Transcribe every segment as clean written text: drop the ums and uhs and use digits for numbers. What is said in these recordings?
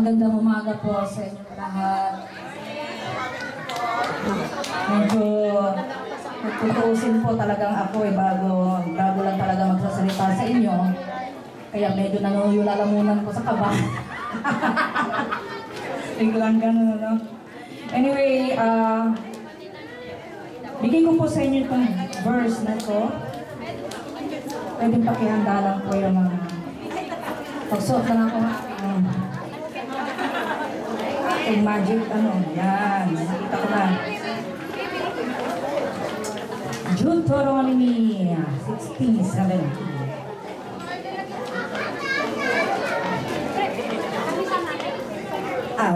Magandang umaga po sa inyo lahat. Medyo nagtutuusin po talagang ako bago lang talaga magsasalita sa inyo. Kaya medyo nanuyulalamunan ko sa kaba. Biglang ganun, no? Anyway, bigay ko po sa inyo itong verse na ito. Pwedeng pakihanda lang po yung mga pagsuot lang ako. Yung magic, yan. Nakita ko na. Deuteronomy 16:17.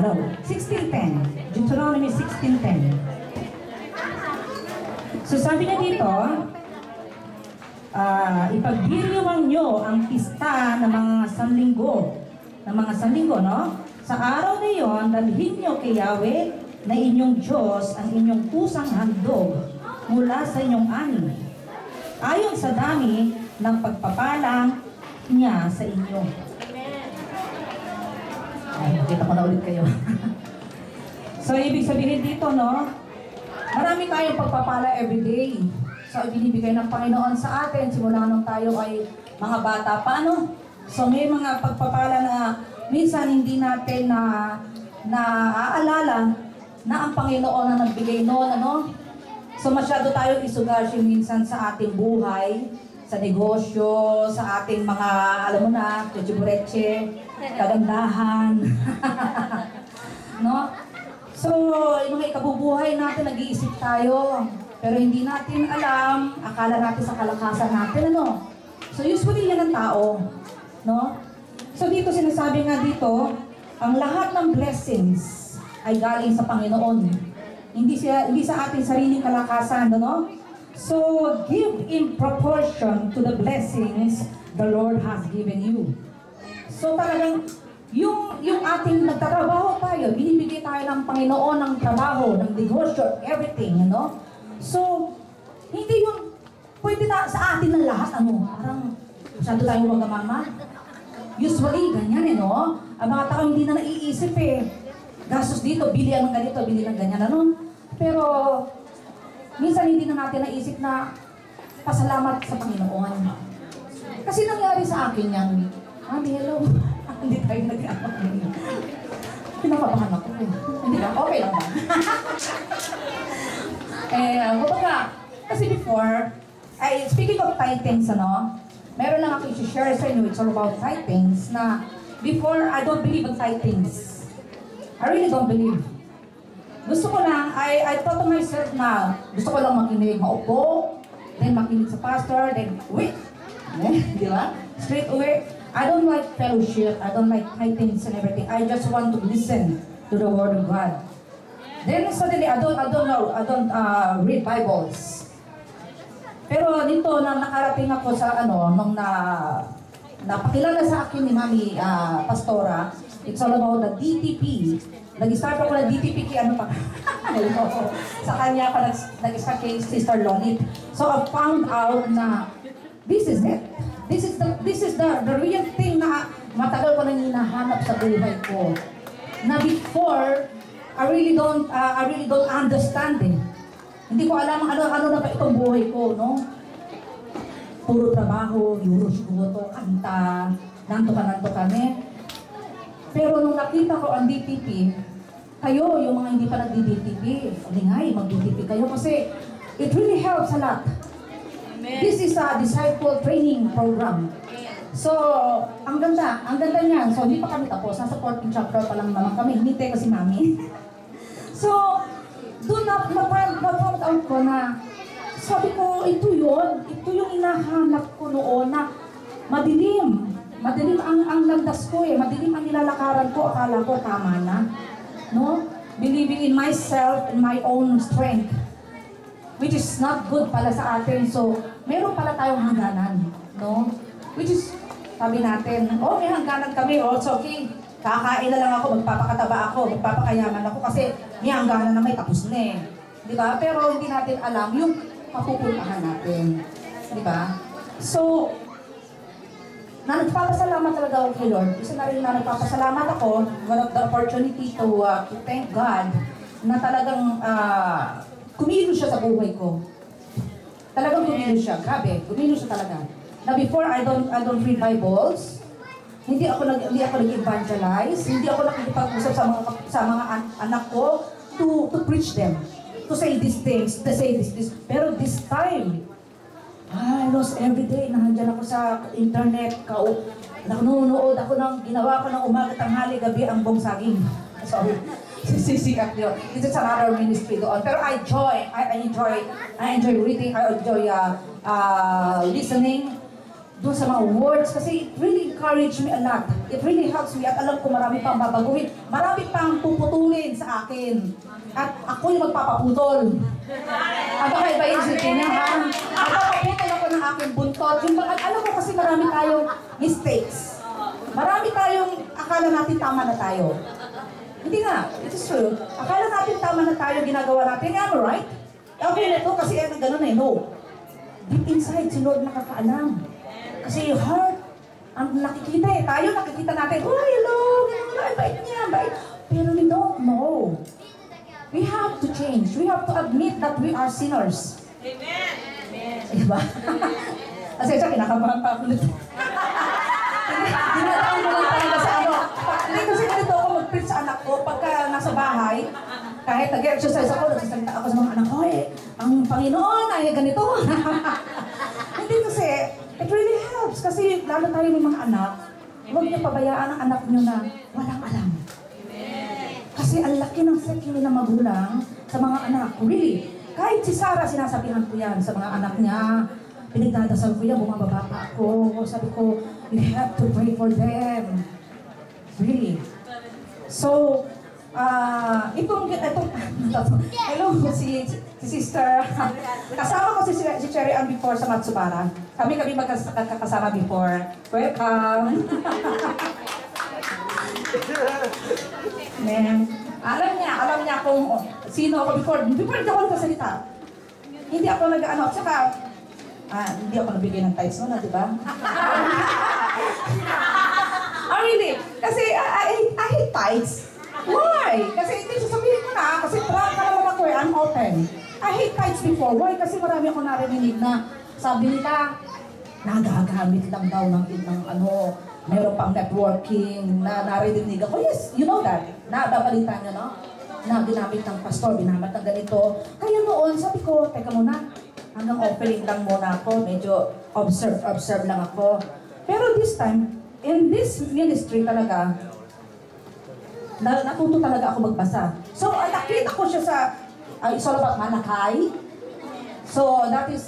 No. 16:10. Deuteronomy 16:10. So sabi na dito, ipagdiriwang nyo ang pista ng mga sanlinggo, no? Sa araw na iyon, dalhin nyo kay Yahweh na inyong Diyos ang inyong pusang handog mula sa inyong ani, ayon sa dami ng pagpapalang niya sa inyo. Ay, nakita ko na ulit kayo. So, ibig sabihin dito, no? Marami tayong pagpapala everyday. So, ibinibigay ng Panginoon sa atin simula nung tayo ay mga bata pa, no? So, may mga pagpapala na minsan hindi natin naaalala na ang Panginoon na nagbigay noon, ano? So, masyado tayong isugashi minsan sa ating buhay, sa negosyo, sa ating mga, alam mo na, kuchibureche, kagandahan. No? So, yung mga ikabubuhay natin, nag-iisip tayo. Pero hindi natin alam, akala natin sa kalakasan natin, ano? So, usually yan ang tao. No? So, dito sinasabi nga dito, ang lahat ng blessings ay galing sa Panginoon. Hindi sa ating sariling kalakasan, no? So, give in proportion to the blessings the Lord has given you. So, talagang, yung ating nagtatrabaho tayo, binibigay tayo ng Panginoon ng trabaho, ng negosyo, everything, no? So, hindi yung pwede na sa atin ng lahat, parang masyado tayong wagamama. Usually, ganyan, no? Ang mga tao hindi na naiisip, gastos dito, bili ng ganito, bili ng ganyan, Pero, minsan hindi na natin naisip na pasalamat sa Panginoon. Kasi nangyari sa akin yan. Mami, hello. Hindi tayo nag-aamay. Pinakabahan ako Hindi lang, okay lang ba? Kasi before, speaking of tithings, meron lang ako i-share sa inyo, it's all about tithings, na before, I don't believe in tithings. I really don't believe. Gusto ko lang, I thought to myself na gusto ko lang makinig, maupo, then makinig sa pastor, then wait. Di ba? Straight away. I don't like fellowship, I don't like tithings and everything. I just want to listen to the Word of God. Then suddenly, I don't read Bibles. Pero dito, na nakarating ako sa nung napakilala sa akin ni Mami Pastora, it's all about the DTP. Nag-start ako ng DTP kay sa kanya pa nag-start kay Sister Lonit. So I found out na this is it. This is the real thing na matagal ko nang hinahanap sa buhay ko. Na before, I really don't understand Hindi ko alam ano na ba itong buhay ko, no? Puro trabaho, yuros-yuto, kanta, nanto kami. Pero nung nakita ko ang DTP, kayo, yung mga hindi pa nagdi-DTP, mag-DTP kayo kasi it really helps a lot. Amen. This is a disciple training program. So, ang ganda niyan. So, hindi pa kami tapos. Nasa 14th chapter pa lang naman kami. Hinintay ko si Mami. So, doon na-found out ko na sabi ko, ito yung hinahanap ko noon na madilim ang landas ko madilim ang nilalakaran ko, akala ko tama na. No? Believing in myself and my own strength, which is not good pala sa atin. So, meron pala tayong hangganan, no? Which is, sabi natin, may hangganan kami, it's okay. Kakain na lang ako, magpapakataba ako, magpapakayaman ako kasi may hangganan na may tapos na Di ba? Pero hindi natin alam yung papupuntahan natin. Di ba? So, na nagpapasalamat talaga ako kay Lord. Isa na rin na nagpapasalamat ako, one of the opportunity to thank God na talagang kumilos siya sa buhay ko. Talagang kumilos siya. Grabe, kumilos siya talaga. Na before I don't read Bibles, hindi ako nag-evangelize, hindi ako nakikipag-usap sa mga anak ko to preach them, to say these things, to say this. Pero this time, halos everyday, nandiyan ako sa internet, nanonood ako ginawa ko ng umaga, tanghali, gabi ang buong saging. Sorry. Sisikat yun. This is another ministry doon. Pero I enjoy reading, I enjoy listening doon sa mga words kasi it really encouraged me a lot. It really helps me at alam ko marami pang babaguhin. Marami pang puputulin sa akin. At ako yung magpapaputol. Baka iba yung isipin niya, ha? Magpapaputol ako ng aking buntot. Alam ko kasi marami tayong mistakes. Marami tayong akala natin tama na tayo. Hindi na. It is true. Akala natin tama na tayo, ginagawa natin. Am I right? Okay na ito kasi ganun eh. No. Deep inside, si Lord nakakaalam. Kasi yung heart, ang nakikita eh. Tayo nakikita natin, oh, hello, ganun, bait niya, bait. Pero we don't know. We have to change. We have to admit that we are sinners. Amen. Diba? Kasi siya, kinakabahan pa ako nito. Dinadaan mo lang talaga sa ano. Hindi kasi ganito ako mag-preach sa anak ko pagka nasa bahay. Kahit nag-exercise ako, nagsasalita ako sa mga anak ko, ang Panginoon ay ganito. Hindi kasi, it really helps. Kasi lalo tayo may mga anak, huwag niyo pabayaan ang anak niyo na walang alam. Kasi ang laki ng sakit ng magulang sa mga anak. Really. Kahit si Sarah, sinasabihan ko yan sa mga anak niya. Pinagdadasal ko yan, bumababa pa ako. Sabi ko, you have to pray for them. Really. So, hello, si sister. Kasama ko si Cherry Ann before sa Matsubara. Kami magkakasama before. Welcome. Man, alam niya kung sino ako before hindi ako nagsasalita. Hindi ako nag-ano, tsaka, hindi ako nabigay ng tithes mo na, di ba? Oh, really? Kasi I hate tithes. Why? Kasi hindi sasabihin ko na, kasi proud ka naman ako I'm open. I hate tithes before. Why? Kasi marami ako narinig na sabi nila, nagagamit lang daw ng ano, meron pang networking na narinig ako. Yes, you know that. Nababalita niyo, no? Na ginamit ng pastor, ginamit ng ganito. Kaya noon, sabi ko, teka muna, hanggang offering lang muna ako, medyo observe lang ako. Pero this time, in this ministry talaga, natuto talaga ako magbasa. So, nakita ko siya sa, it's all about Malakay. So, that is,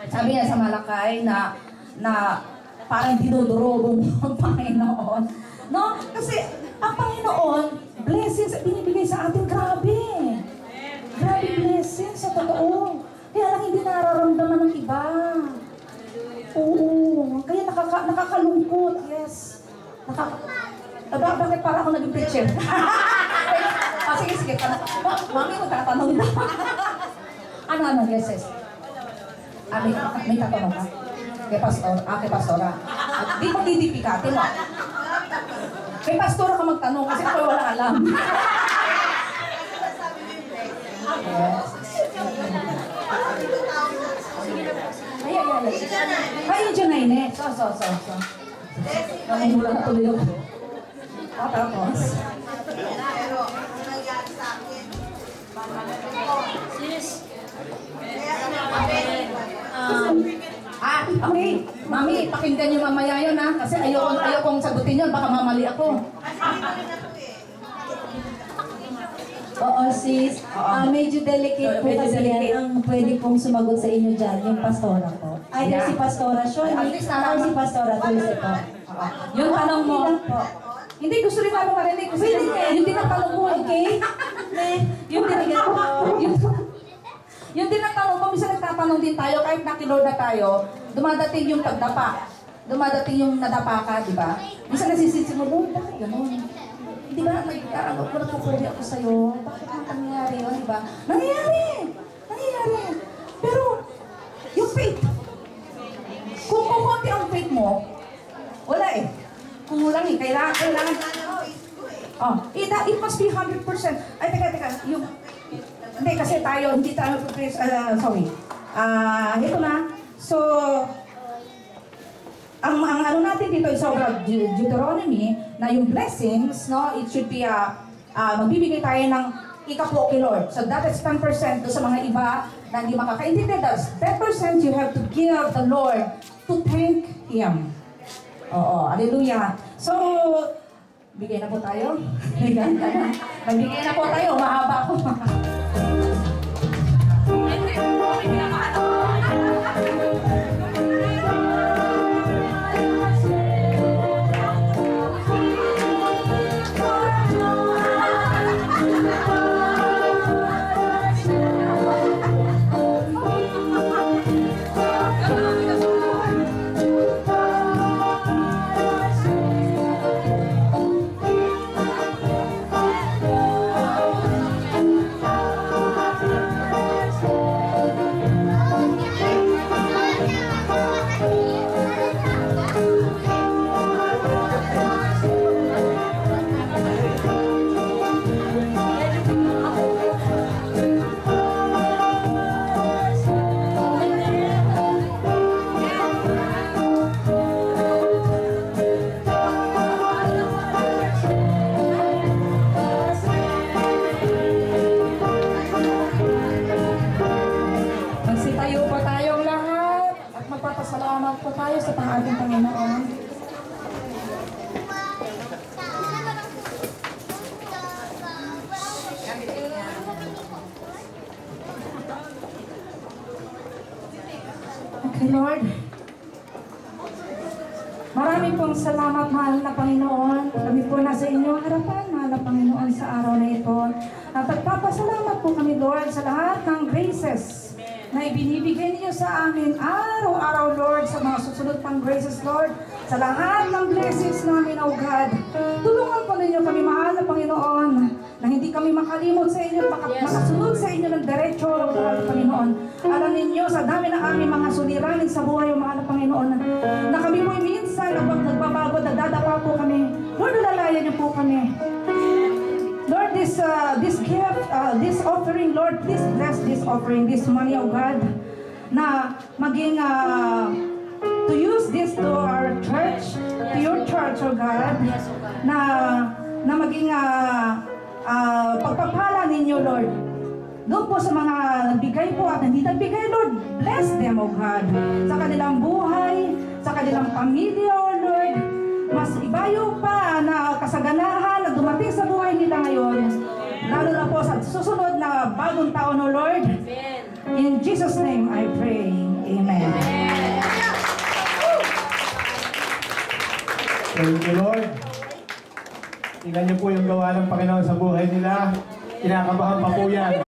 sabi niya sa Malakay na parang dinudurobong ang Panginoon. No? Kasi ang Panginoon, blessings binibigay sa atin, grabe. Grabe blessings, sa totoo. Kaya lang hindi nararamdaman ng iba. Oo. Kaya nakakalungkot. Yes. Bakit para ako naging preacher? Sige. Mami, magtatanong na. Ano, yes. May tatanong ka? Kay pastora. Di mo didipikatin mo. Kay pastora ka magtanong kasi ako walang alam. Yes. Ay, yun dyan na yun eh. So. Namumula na tuloy ako. Tapos. Okay. Mami, pakinggan niyo mamaya yun ha. Kasi ayokong sagutin yun. Baka mamali ako. Oo, sis. Medyo delicate po kasi yan. Ang pwede pong sumagot sa inyo dyan, yung pastora po. Either si Pastora Shoni or si Pastora Dulce po. Yung tanong mo. Hindi, gusto rin ako marinig. Kasi yung tinatanong mo, okay? Yung tinatanong mo, minsan nagtatanong din tayo, kahit nakilord na tayo, dumadating yung pagdapa. Dumating yung nadapa ka, di ba? Minsan nasisisi mo, Lord, bakit ganun? Hindi ba, nagpupuli ako sa'yo? Bakit ang nangyayari yun, di ba? Nangyayari! Pero, yung faith, kung kukunti ang faith mo, eh. Kailangan. Oh, it must be 100%. Ay, teka. Hindi tayo sorry. Ito na. So, ang ano natin dito is sa Deuteronomy na yung blessings, no, it should be magbibigay tayo ng ikapo kay Lord. So that is 10% do sa mga iba na hindi makakaintindi. That's 10% you have to give the Lord to thank Him. Oo, hallelujah. So, bigay na po tayo. Magbigay na po tayo, mahaba ko. Magsitayo po tayong lahat at magpapasalamat po tayo sa ating Panginoon. Okay, Lord. Maraming pong salamat, mahal na Panginoon. Kami po nasa inyong harapan, mahal na Panginoon, sa araw na ito. At nagpapasalamat po kami, Lord, sa lahat ng graces na ibinibigay niyo sa amin araw-araw, Lord, sa mga susunod pang graces, Lord, sa lahat ng blessings namin, O God. Tulungan po ninyo kami, mahal na Panginoon, na hindi kami makalimot sa inyo, makasunod sa inyo ng diretso, mahal na Panginoon. Alam ninyo, sa dami ng aming mga suliranin sa buhay, O mahal na Panginoon, na kami po minsan, nagbabago, nagdadapa po kami. Lord, nalalayan niyo po kami. Lord, this gift, this offering, Lord, please bless this offering, this money, O God, na maging, to use this to our church, to your church, O God, na maging pagpapala ninyo, Lord. Doon po sa mga nagbigay po at hindi nagbigay, Lord, bless them, O God, sa kanilang buhay, sa kanilang pamilya, O Lord. Mas ibayo pa na kasaganahan na dumating sa buhay nila ngayon. Lalo na po sa susunod na bagong taon, O Lord. In Jesus' name I pray. Amen. Thank you, Lord. Tingnan niyo po yung gawa ng Panginoon sa buhay nila. Kinakabahan pa po yan.